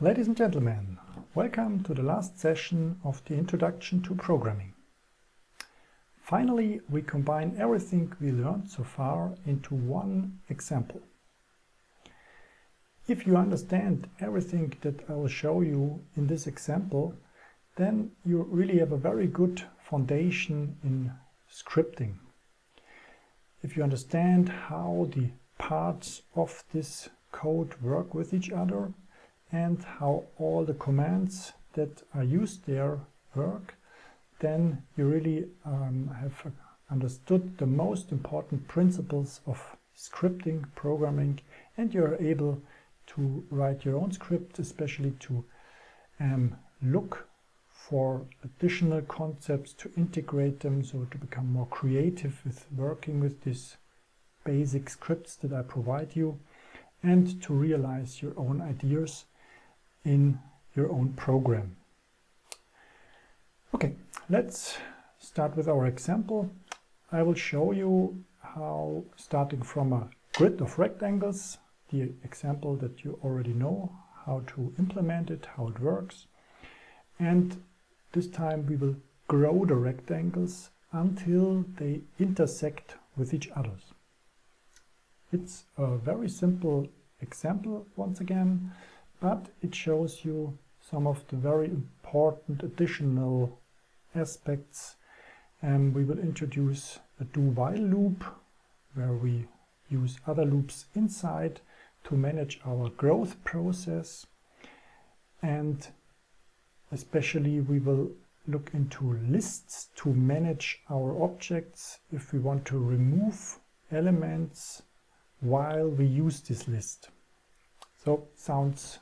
Ladies and gentlemen, welcome to the last session of the Introduction to Programming. Finally, we combine everything we learned so far into one example. If you understand everything that I will show you in this example, then you really have a very good foundation in scripting. If you understand how the parts of this code work with each other and how all the commands that are used there work, then you really have understood the most important principles of scripting, programming, and you're able to write your own script, especially to look for additional concepts, to integrate them, so to become more creative with working with these basic scripts that I provide you, and to realize your own ideas in your own program. Okay, let's start with our example. I will show you how, starting from a grid of rectangles, the example that you already know, how to implement it, how it works. And this time we will grow the rectangles until they intersect with each other. It's a very simple example once again, but it shows you some of the very important additional aspects. We will introduce a do-while loop where we use other loops inside to manage our growth process, and especially we will look into lists to manage our objects if we want to remove elements while we use this list. So sounds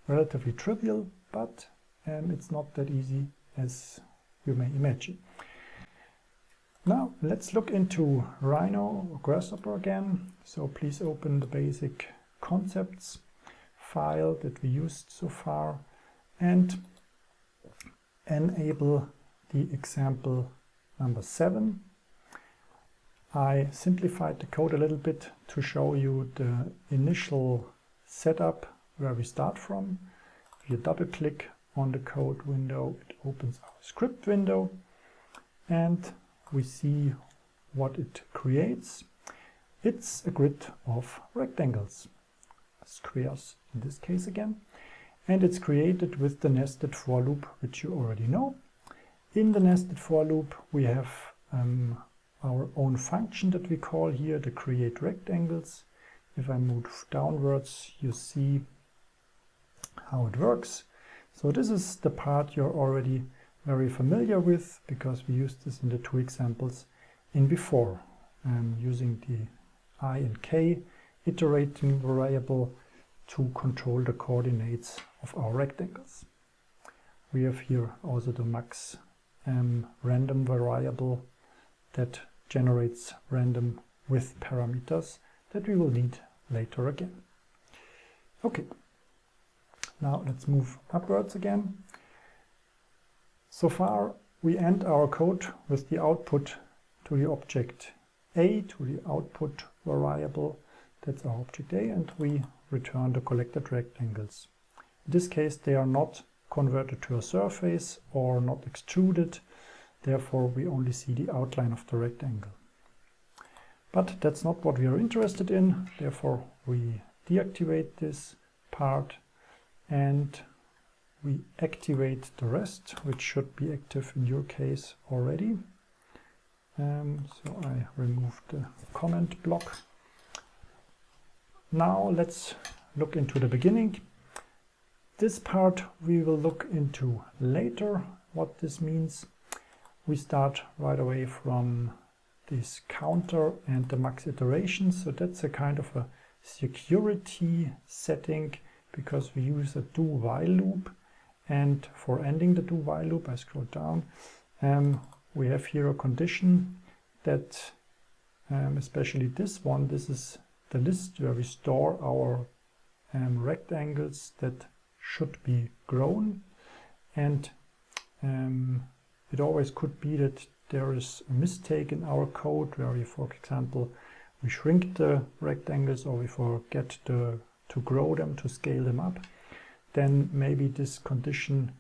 relatively trivial, but it's not that easy as you may imagine. Now let's look into Rhino Grasshopper again. So please open the basic concepts file that we used so far and enable the example number 7. I simplified the code a little bit to show you the initial setup where we start from. If you double click on the code window, it opens our script window and we see what it creates. It's a grid of rectangles, squares in this case again, and it's created with the nested for loop, which you already know. In the nested for loop we have our own function that we call here the create rectangles. If I move downwards, you see how it works. So this is the part you're already very familiar with, because we used this in the two examples in before, using the I and K iterating variable to control the coordinates of our rectangles. We have here also the MaxRandom variable that generates random width parameters that we will need later again. Okay, now let's move upwards again. So far we end our code with the output to the object A, to the output variable, that's our object A, and we return the collected rectangles. In this case they are not converted to a surface or not extruded, therefore we only see the outline of the rectangle. But that's not what we are interested in, therefore we deactivate this part and we activate the rest, which should be active in your case already. So I removed the comment block. Now let's look into the beginning. This part we will look into later, what this means. We start right away from this counter and the max iteration, so that's a kind of a security setting, because we use a do-while loop, and for ending the do-while loop, I scroll down, we have here a condition that, especially this one, this is the list where we store our rectangles that should be grown, and it always could be that there is a mistake in our code where we, for example, we shrink the rectangles or we forget to grow them, to scale them up. then maybe this condition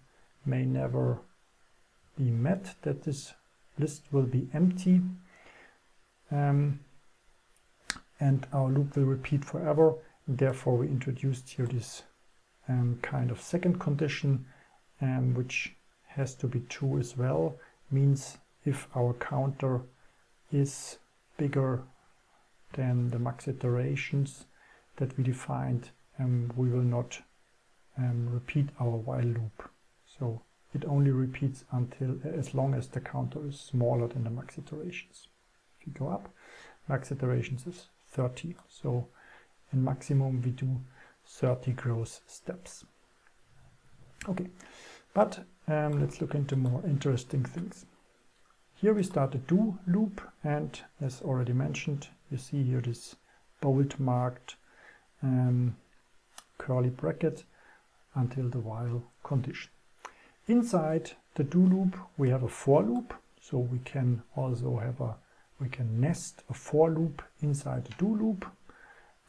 may never be met, that this list will be empty, and our loop will repeat forever. And therefore we introduced here this kind of second condition, which has to be true as well. Means if our counter is bigger than the max iterations that we defined, we will not repeat our while loop. So it only repeats until as long as the counter is smaller than the max iterations. If you go up, max iterations is 30. So in maximum we do 30 growth steps. Okay, but let's look into more interesting things. Here we start a do loop, and as already mentioned, you see here this bold marked curly bracket until the while condition. Inside the do loop we have a for loop, so we can also have we can nest a for loop inside the do loop.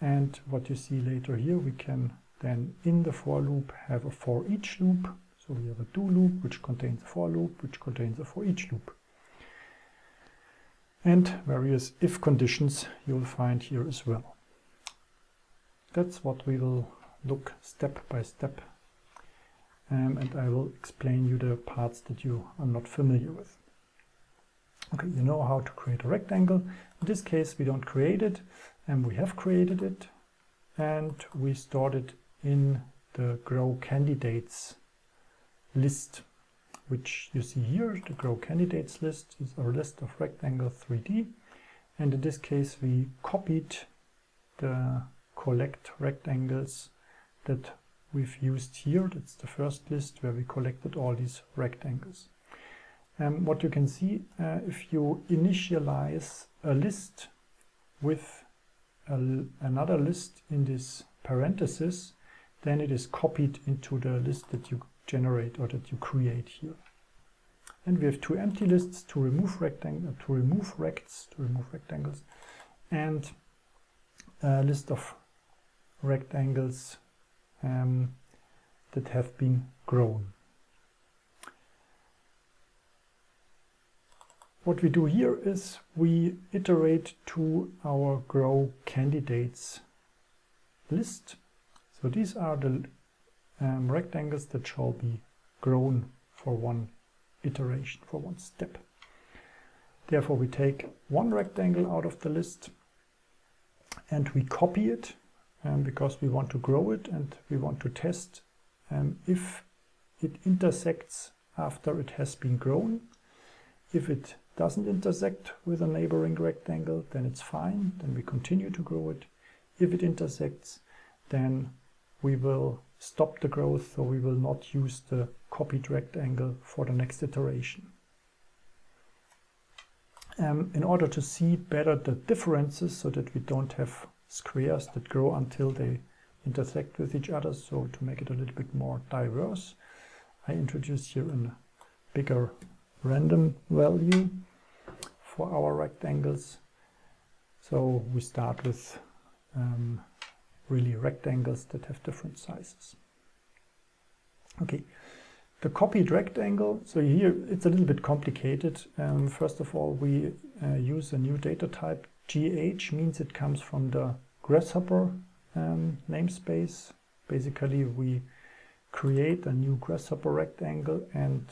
And what you see later here, we can then in the for loop have a for each loop. So we have a do loop which contains a for loop which contains a for each loop. And various if conditions you'll find here as well. That's what we will look step by step, and I will explain you the parts that you are not familiar with. Okay, you know how to create a rectangle. In this case we don't create it, and we have created it, and we stored it in the grow candidates list, which you see here. The grow candidates list is our list of rectangle 3D, and in this case we copied the collect rectangles that we've used here. That's the first list where we collected all these rectangles. What you can see, if you initialize a list with another list in this parenthesis, then it is copied into the list that you generate or that you create here. And we have two empty lists to remove rectangles, and a list of rectangles that have been grown. What we do here is we iterate to our grow candidates list. So these are the rectangles that shall be grown for one iteration, for one step. Therefore we take one rectangle out of the list and we copy it, because we want to grow it and we want to test if it intersects after it has been grown. If it doesn't intersect with a neighboring rectangle, then it's fine, then we continue to grow it. If it intersects, then we will stop the growth, so we will not use the copied rectangle for the next iteration. In order to see better the differences, so that we don't have squares that grow until they intersect with each other, so to make it a little bit more diverse, I introduced here a bigger random value for our rectangles. So we start with really rectangles that have different sizes. Okay, the copied rectangle, so here it's a little bit complicated. First of all, we use a new data type. GH means it comes from the Grasshopper namespace. Basically we create a new Grasshopper rectangle and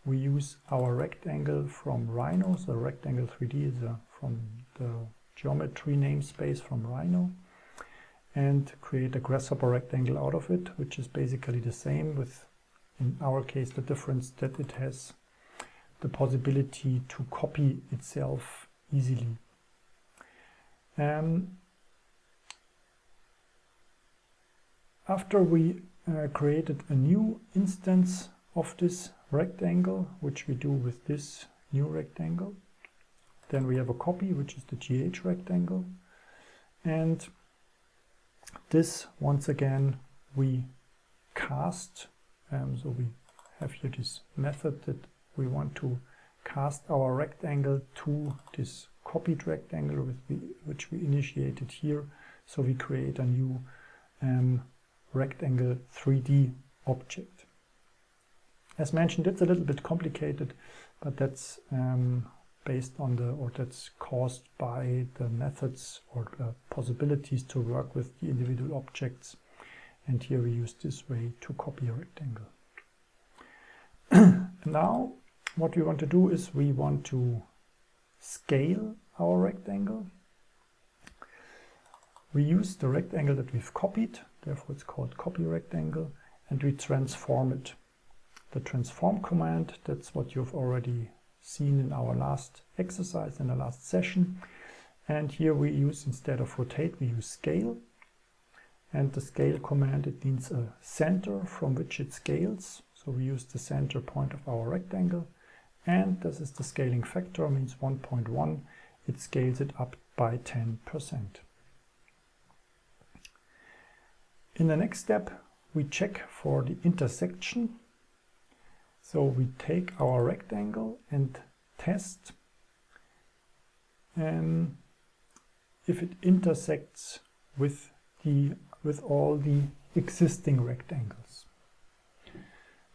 we use our rectangle from Rhino. So rectangle 3D is from the geometry namespace from Rhino, and create a Grasshopper rectangle out of it, which is basically the same, with, in our case, the difference that it has the possibility to copy itself easily. After we created a new instance of this rectangle, which we do with this new rectangle, then we have a copy, which is the GH rectangle, and this once again we cast. So we have here this method that we want to cast our rectangle to this copied rectangle which we initiated here. So we create a new rectangle 3D object. As mentioned, it's a little bit complicated, but that's based on that's caused by the methods or the possibilities to work with the individual objects. And here we use this way to copy a rectangle. Now, what we want to do is we want to scale our rectangle. We use the rectangle that we've copied, therefore it's called copy rectangle, and we transform it. The transform command, that's what you've already seen in our last exercise, in the last session. And here we use, instead of rotate, we use scale. And the scale command, it needs a center from which it scales. So we use the center point of our rectangle. And this is the scaling factor, means 1.1. It scales it up by 10%. In the next step, we check for the intersection. So we take our rectangle and test if it intersects with all the existing rectangles.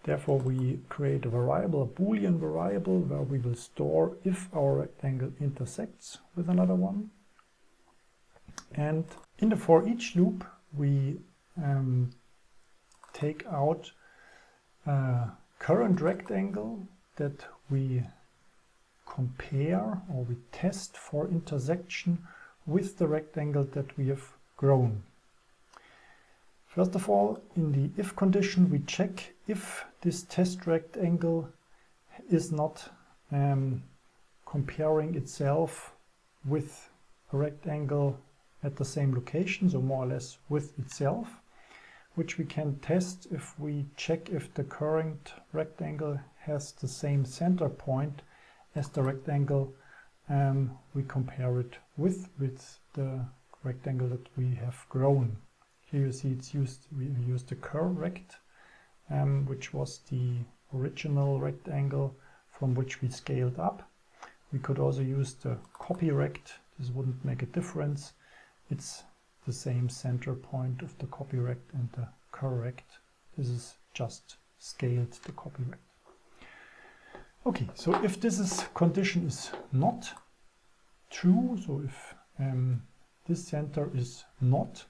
Therefore, we create a variable, a Boolean variable, where we will store if our rectangle intersects with another one. And in the for each loop, we take out a current rectangle that we compare or we test for intersection with the rectangle that we have grown. First of all, in the if condition, we check if this test rectangle is not comparing itself with a rectangle at the same location, so more or less with itself, which we can test if we check if the current rectangle has the same center point as the rectangle we compare it with the rectangle that we have grown. Here you see we use the curve rect, which was the original rectangle from which we scaled up. We could also use the copy rect. This wouldn't make a difference. It's the same center point of the copy rect and the curve rect. This is just scaled the copy rect. Okay, so if this condition is not true, so if this center is not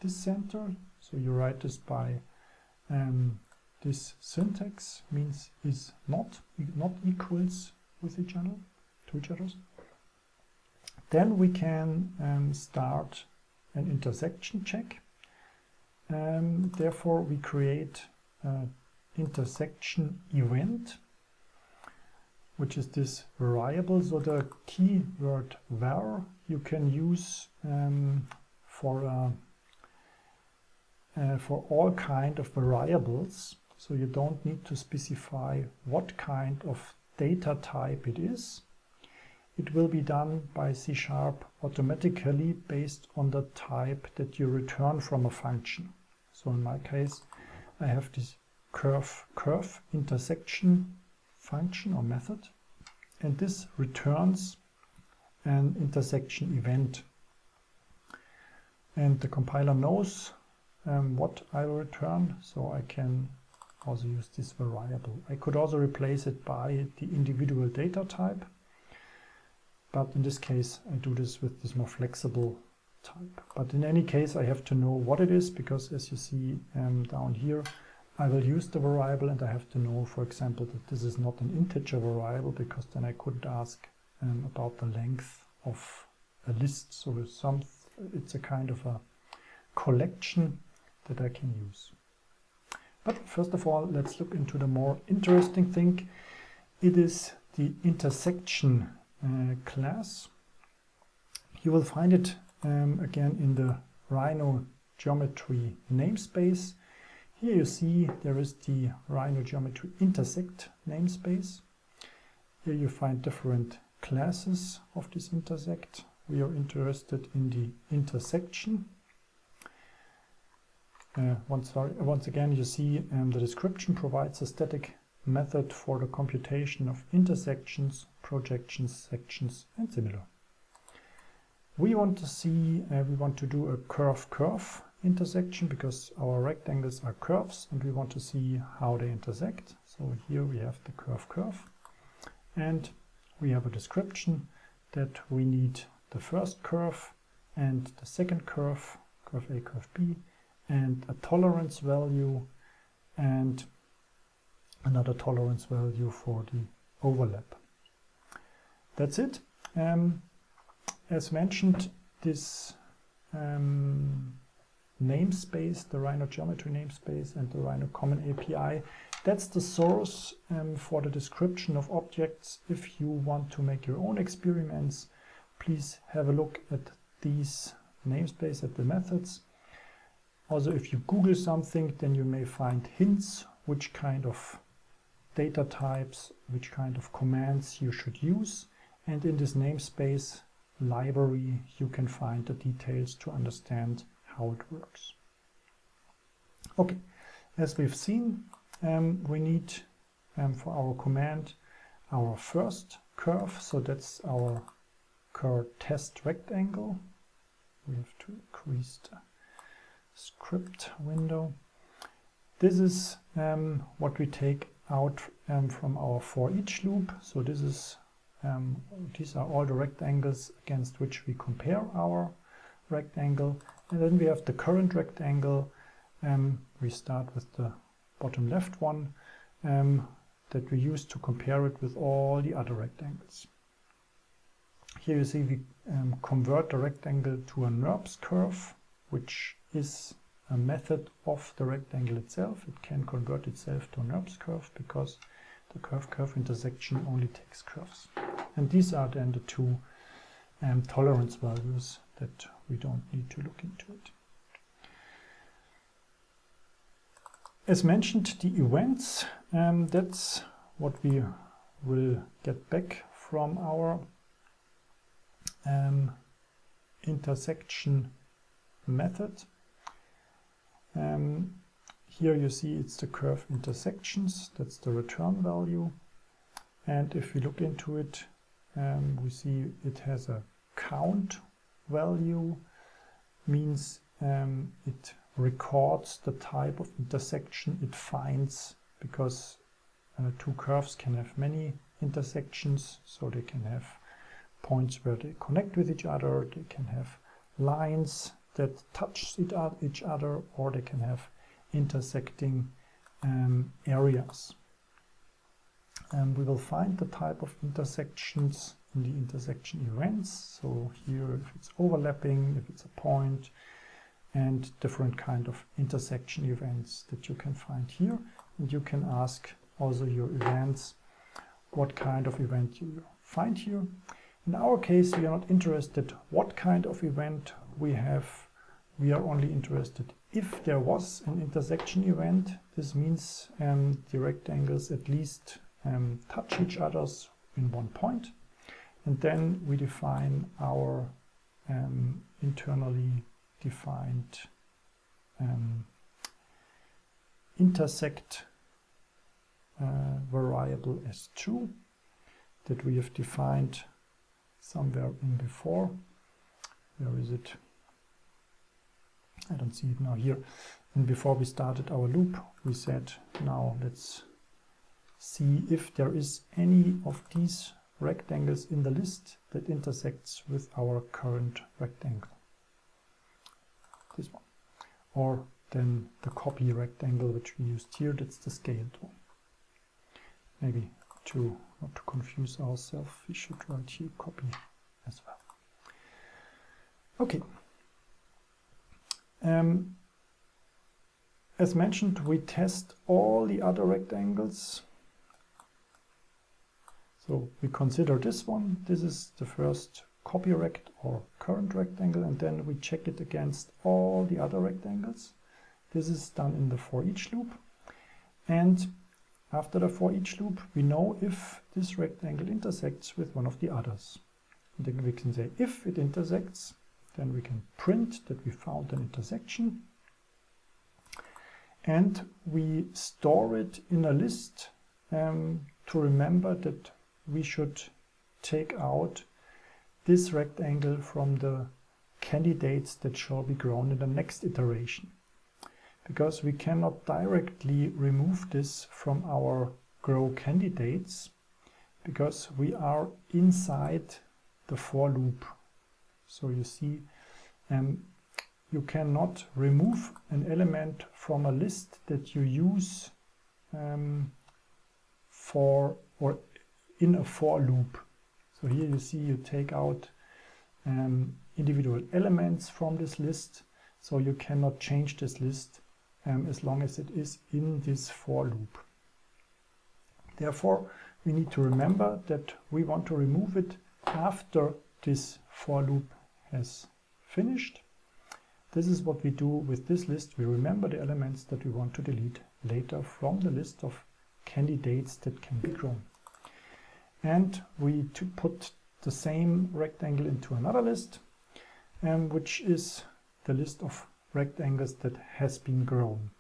this center, so you write this by this syntax, means is not equals with each other, to each other, then we can start an intersection check. Therefore, we create an intersection event, which is this variable. So the keyword var you can use for all kind of variables. So you don't need to specify what kind of data type it is. It will be done by C# automatically based on the type that you return from a function. So in my case, I have this curve intersection function or method, and this returns an intersection event. And the compiler knows what I will return, so I can also use this variable. I could also replace it by the individual data type, but in this case I do this with this more flexible type. But in any case I have to know what it is, because as you see down here, I will use the variable and I have to know, for example, that this is not an integer variable, because then I couldn't ask about the length of a list. So it's a kind of a collection that I can use. But first of all, let's look into the more interesting thing. It is the intersection class. You will find it again in the Rhino geometry namespace. Here you see there is the Rhino geometry intersect namespace. Here you find different classes of this intersect. We are interested in the intersection. Once again, you see the description provides a static method for the computation of intersections, projections, sections, and similar. We want to do a curve intersection because our rectangles are curves and we want to see how they intersect. So here we have the curve, and we have a description that we need the first curve and the second curve, curve A, curve B, and a tolerance value and another tolerance value for the overlap. That's it. As mentioned, this namespace, the Rhino Geometry namespace and the Rhino Common API, that's the source for the description of objects. If you want to make your own experiments, please have a look at these namespace, at the methods. Also, if you Google something, then you may find hints which kind of data types, which kind of commands you should use. And in this namespace library, you can find the details to understand how it works. Okay, as we've seen, we need for our command our first curve, so that's our curve test rectangle. We have to increase the script window. This is what we take out from our for each loop. So this is these are all the rectangles against which we compare our rectangle, and then we have the current rectangle. We start with the bottom left one that we use to compare it with all the other rectangles. Here you see we convert the rectangle to a NURBS curve, which is a method of the rectangle itself. It can convert itself to a NURBS curve because the curve intersection only takes curves. And these are then the two tolerance values that we don't need to look into it. As mentioned, the events, that's what we will get back from our intersection method. Here you see it's the curve intersections, that's the return value. And if we look into it, we see it has a count value, means it records the type of intersection it finds, because two curves can have many intersections, so they can have points where they connect with each other, they can have lines that touch each other, or they can have intersecting areas. And we will find the type of intersections in the intersection events. So here, if it's overlapping, if it's a point, and different kind of intersection events that you can find here. And you can ask also your events what kind of event you find here. In our case, we are not interested what kind of event we have. We are only interested if there was an intersection event. This means the rectangles at least touch each other in one point. And then we define our internally defined intersect variable as true that we have defined somewhere in before. Where is it? I don't see it now here. And before we started our loop, we said, now let's see if there is any of these rectangles in the list that intersects with our current rectangle. This one. Or then the copy rectangle which we used here, that's the scaled one. Maybe not to confuse ourselves, we should write here copy as well. Okay. As mentioned, we test all the other rectangles. So we consider this one. This is the first copy rect or current rectangle, and then we check it against all the other rectangles. This is done in the for each loop. And after the for each loop, we know if this rectangle intersects with one of the others. And then we can say if it intersects, then we can print that we found an intersection. And we store it in a list to remember that we should take out this rectangle from the candidates that shall be grown in the next iteration. Because we cannot directly remove this from our grow candidates, because we are inside the for loop. So you see, you cannot remove an element from a list that you use for or in a for loop. So here you see you take out individual elements from this list, so you cannot change this list as long as it is in this for loop. Therefore, we need to remember that we want to remove it after this for loop has finished. This is what we do with this list. We remember the elements that we want to delete later from the list of candidates that can be grown. And we put the same rectangle into another list, which is the list of rectangles that have been grown.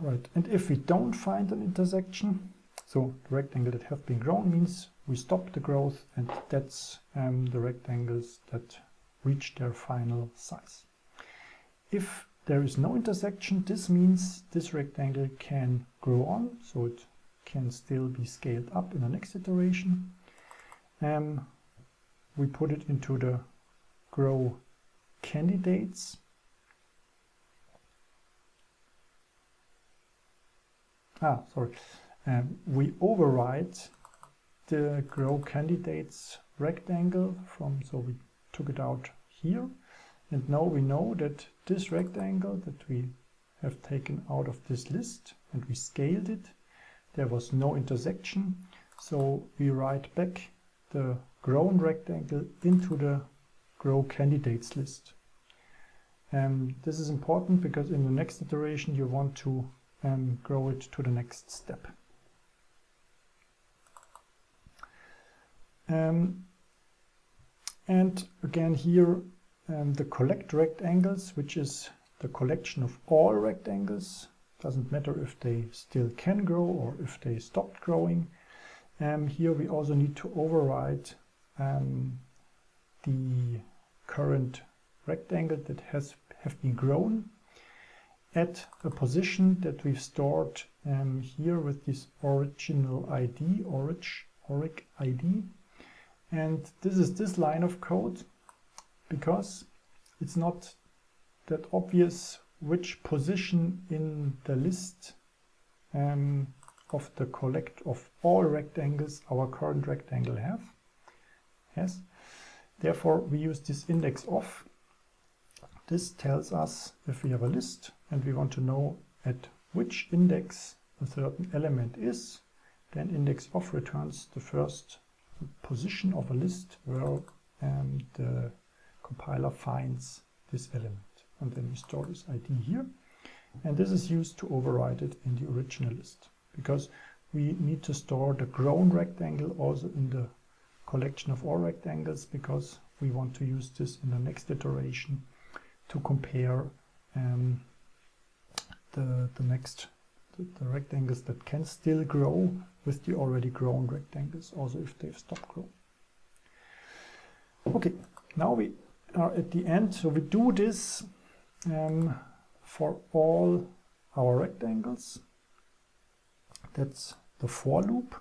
Right, and if we don't find an intersection, so the rectangle that have been grown means we stop the growth, and that's the rectangles that reach their final size. If there is no intersection, this means this rectangle can grow on, so it can still be scaled up in the next iteration. We put it into the grow candidates. We override the grow candidates rectangle so we took it out here, and now we know that this rectangle that we have taken out of this list and we scaled it, there was no intersection, so we write back the grown rectangle into the grow candidates list. This is important because in the next iteration you want to grow it to the next step. And again here the collect rectangles, which is the collection of all rectangles. Doesn't matter if they still can grow or if they stopped growing. Here we also need to override the current rectangle that have been grown at a position that we've stored here with this original ID, orig ID. And this is this line of code, because it's not that obvious which position in the list of the collect of all rectangles our current rectangle has. Therefore, we use this index of. This tells us if we have a list and we want to know at which index a certain element is, then index of returns the first position of a list where the compiler finds this element. And then we store this ID here. And this is used to override it in the original list, because we need to store the grown rectangle also in the collection of all rectangles, because we want to use this in the next iteration to compare the rectangles that can still grow with the already grown rectangles, also if they've stopped growing. Okay, now we are at the end. So we do this for all our rectangles. That's the for loop.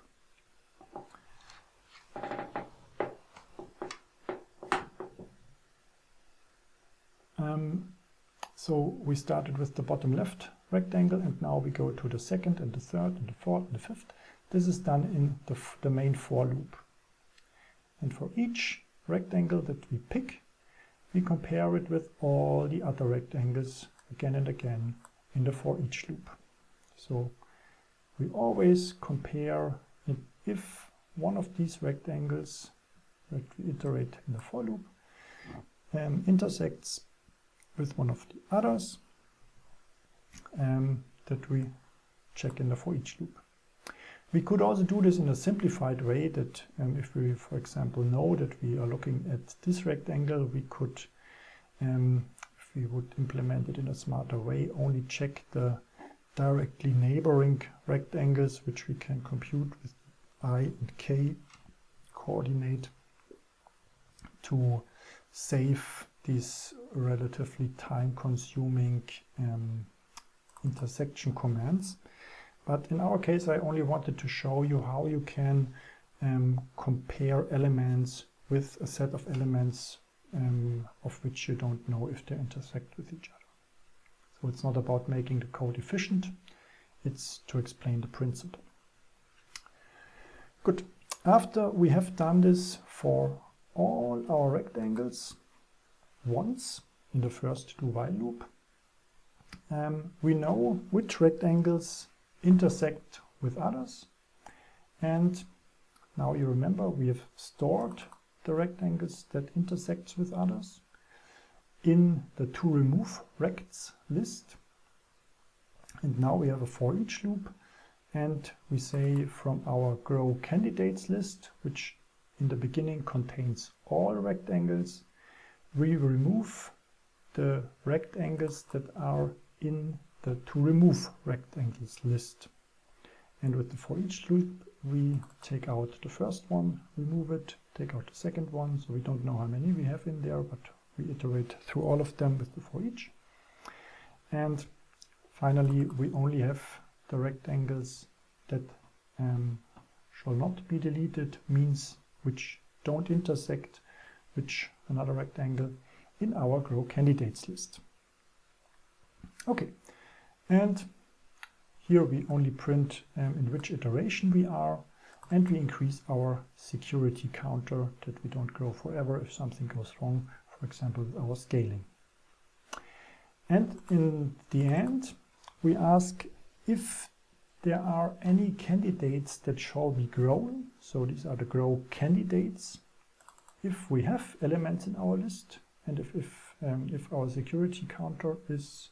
So we started with the bottom left rectangle, and now we go to the second and the third and the fourth and the fifth. This is done in the main for loop. And for each rectangle that we pick, we compare it with all the other rectangles again and again in the for each loop. So we always compare it if one of these rectangles that we iterate in the for loop intersects with one of the others that we check in the for each loop. We could also do this in a simplified way, that if we, for example, know that we are looking at this rectangle, we could, if we would implement it in a smarter way, only check the directly neighboring rectangles, which we can compute with I and K coordinate to save these relatively time-consuming intersection commands. But in our case, I only wanted to show you how you can compare elements with a set of elements of which you don't know if they intersect with each other. So it's not about making the code efficient, it's to explain the principle. Good. After we have done this for all our rectangles once in the first do while loop, we know which rectangles intersect with others, and now you remember we have stored the rectangles that intersect with others in the toRemoveRects list, and now we have a for each loop, and we say from our grow candidates list, which in the beginning contains all rectangles, we remove the rectangles that are in the toRemoveRectangles list. And with the for each loop, we take out the first one, remove it, take out the second one, so we don't know how many we have in there, but we iterate through all of them with the for each. And finally, we only have the rectangles that shall not be deleted, means which don't intersect with another rectangle, in our grow candidates list. Okay, and here we only print in which iteration we are, and we increase our security counter that we don't grow forever if something goes wrong, for example with our scaling. And in the end, we ask if there are any candidates that shall be grown. So these are the grow candidates. If we have elements in our list, and if our security counter is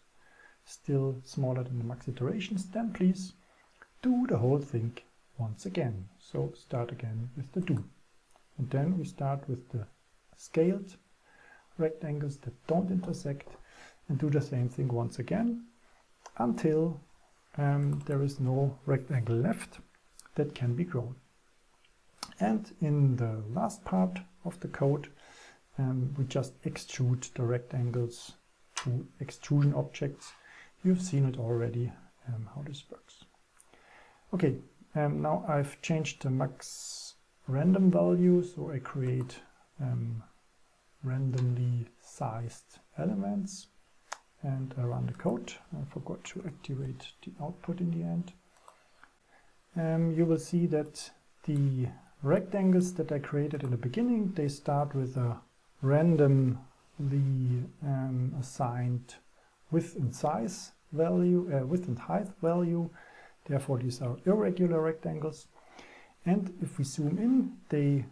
still smaller than the max iterations, then please do the whole thing once again. So start again with the do. And then we start with the scaled rectangles that don't intersect and do the same thing once again until there is no rectangle left that can be grown. And in the last part of the code, we just extrude the rectangles to extrusion objects. You've seen it already, how this works. Okay, now I've changed the MaxRandom value, so I create randomly sized elements, and I run the code. I forgot to activate the output in the end. You will see that the rectangles that I created in the beginning, they start with a randomly assigned width and size value, width and height value. Therefore, these are irregular rectangles. And if we zoom in, they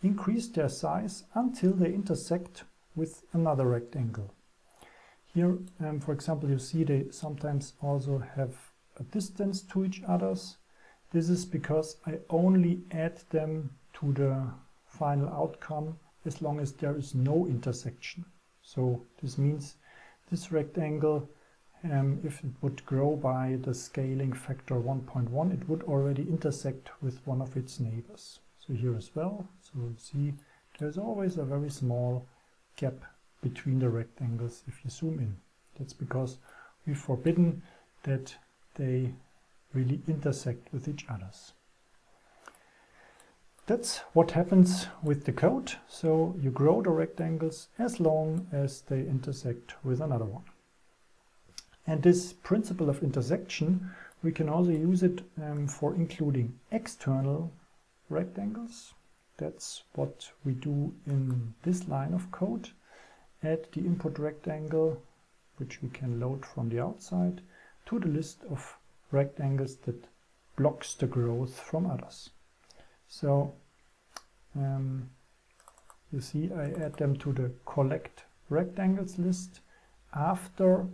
increase their size until they intersect with another rectangle. Here, for example, you see they sometimes also have a distance to each others. This is because I only add them to the final outcome as long as there is no intersection. So this means this rectangle, if it would grow by the scaling factor 1.1, it would already intersect with one of its neighbors. So here as well, so you'll see there's always a very small gap between the rectangles if you zoom in. That's because we've forbidden that they really intersect with each other. That's what happens with the code. So you grow the rectangles as long as they intersect with another one. And this principle of intersection, we can also use it for including external rectangles. That's what we do in this line of code. Add the input rectangle, which we can load from the outside, to the list of rectangles that blocks the growth from others. So you see I add them to the collect rectangles list after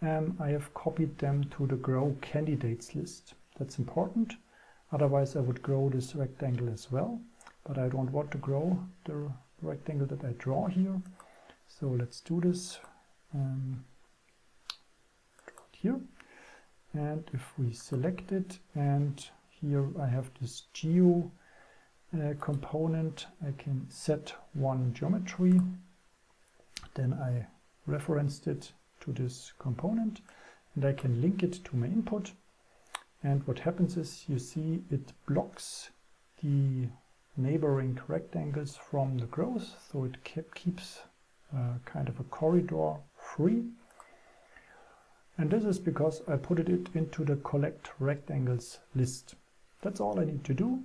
I have copied them to the grow candidates list. That's important, otherwise I would grow this rectangle as well, but I don't want to grow the rectangle that I draw here. So let's do this here, and if we select it, and here I have this geo component, I can set one geometry, then I referenced it to this component, and I can link it to my input. And what happens is, you see, it blocks the neighboring rectangles from the growth, so it keeps kind of a corridor free. And this is because I put it into the collect rectangles list. That's all I need to do.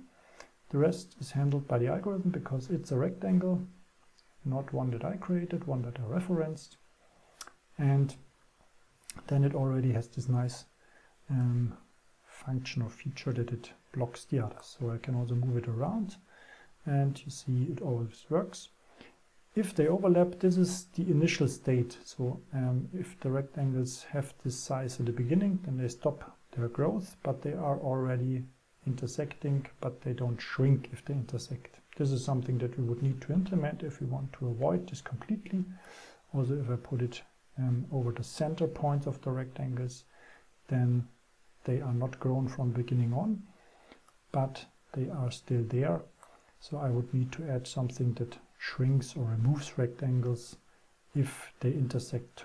The rest is handled by the algorithm because it's a rectangle, not one that I created, one that I referenced. And then it already has this nice function or feature that it blocks the others. So I can also move it around, and you see it always works. If they overlap, this is the initial state. So if the rectangles have this size at the beginning, then they stop their growth, but they are already intersecting, but they don't shrink if they intersect. This is something that we would need to implement if we want to avoid this completely. Also, if I put it over the center points of the rectangles, then they are not grown from the beginning on, but they are still there. So I would need to add something that shrinks or removes rectangles if they intersect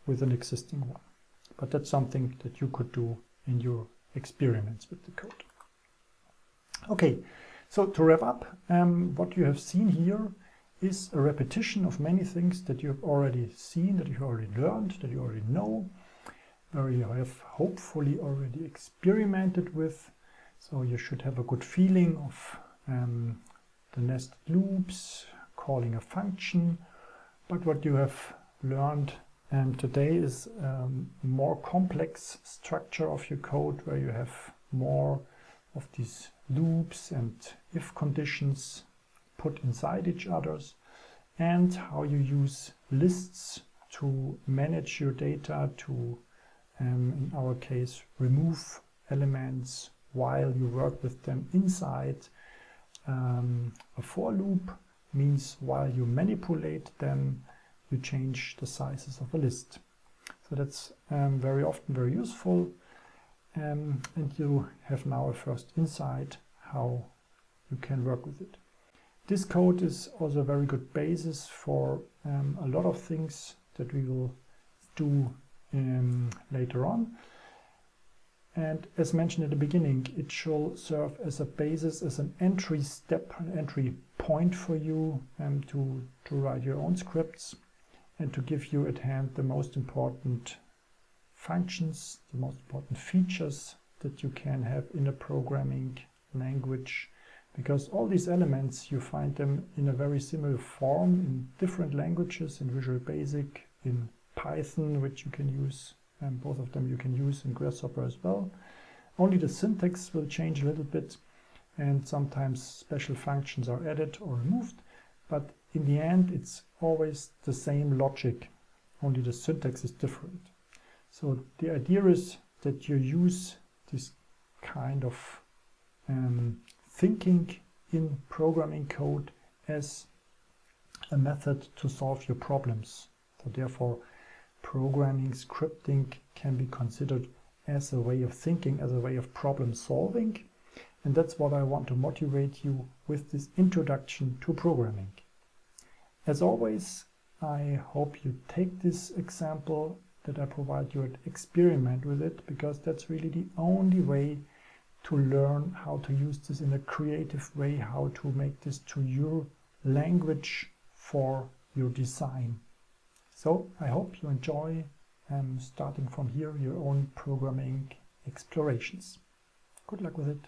with an existing one. But that's something that you could do in your experiments with the code. Okay, so to wrap up, what you have seen here is a repetition of many things that you have already seen, that you have already learned, that you already know, where you have hopefully already experimented with. So you should have a good feeling of the nested loops, calling a function. But what you have learned today is more complex structure of your code, where you have more of these loops and if conditions put inside each others, and how you use lists to manage your data, to in our case remove elements while you work with them inside. A for loop means while you manipulate them, you change the sizes of a list. So that's very often very useful, and you have now a first insight how you can work with it. This code is also a very good basis for a lot of things that we will do later on. And as mentioned at the beginning, it shall serve as a basis, as an entry step, an entry point for you to write your own scripts and to give you at hand the most important functions, the most important features that you can have in a programming language. Because all these elements, you find them in a very similar form in different languages, in Visual Basic, in Python, which you can use, and both of them you can use in Grasshopper as well. Only the syntax will change a little bit, and sometimes special functions are added or removed, but in the end it's always the same logic, only the syntax is different. So the idea is that you use this kind of thinking in programming code as a method to solve your problems. So therefore, programming, scripting can be considered as a way of thinking, as a way of problem solving. And that's what I want to motivate you with this introduction to programming. As always, I hope you take this example that I provide you and experiment with it, because that's really the only way to learn how to use this in a creative way, how to make this to your language for your design. So I hope you enjoy starting from here your own programming explorations. Good luck with it.